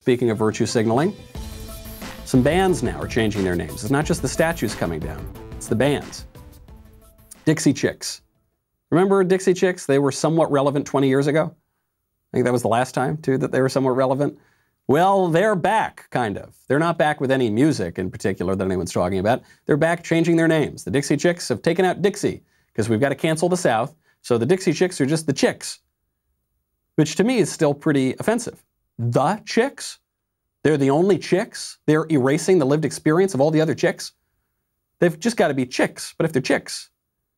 speaking of virtue signaling, some bands now are changing their names. It's not just the statues coming down, it's the bands. Dixie Chicks. Remember Dixie Chicks? They were somewhat relevant 20 years ago. I think that was the last time, too, that they were somewhat relevant. Well, they're back, kind of. They're not back with any music in particular that anyone's talking about. They're back changing their names. The Dixie Chicks have taken out Dixie, because we've got to cancel the South, so the Dixie Chicks are just the Chicks, which to me is still pretty offensive. The Chicks? They're the only Chicks? They're erasing the lived experience of all the other Chicks? They've just got to be Chicks, but if they're Chicks,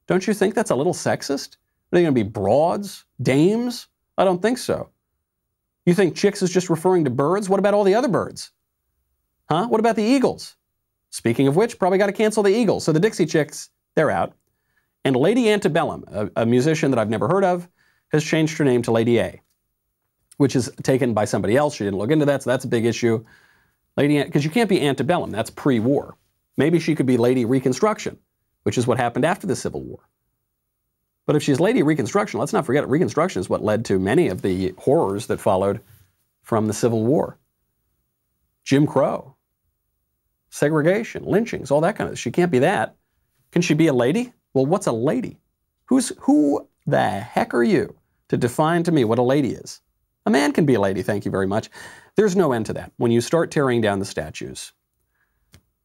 don't you think that's a little sexist? Are they going to be broads? Dames? I don't think so. You think Chicks is just referring to birds? What about all the other birds? Huh? What about the Eagles? Speaking of which, probably got to cancel the Eagles. So the Dixie Chicks, they're out. And Lady Antebellum, a musician that I've never heard of, has changed her name to Lady A, which is taken by somebody else. She didn't look into that, so that's a big issue. Because you can't be antebellum, that's pre-war. Maybe she could be Lady Reconstruction, which is what happened after the Civil War. But if she's Lady Reconstruction, let's not forget Reconstruction is what led to many of the horrors that followed from the Civil War. Jim Crow, segregation, lynchings, all that kind of. She can't be that. Can she be a lady? Well, what's a lady? Who the heck are you to define to me what a lady is? A man can be a lady, thank you very much. There's no end to that. When you start tearing down the statues,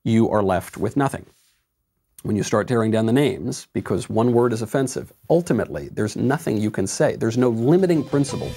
you are left with nothing. When you start tearing down the names, because one word is offensive, ultimately, there's nothing you can say. There's no limiting principle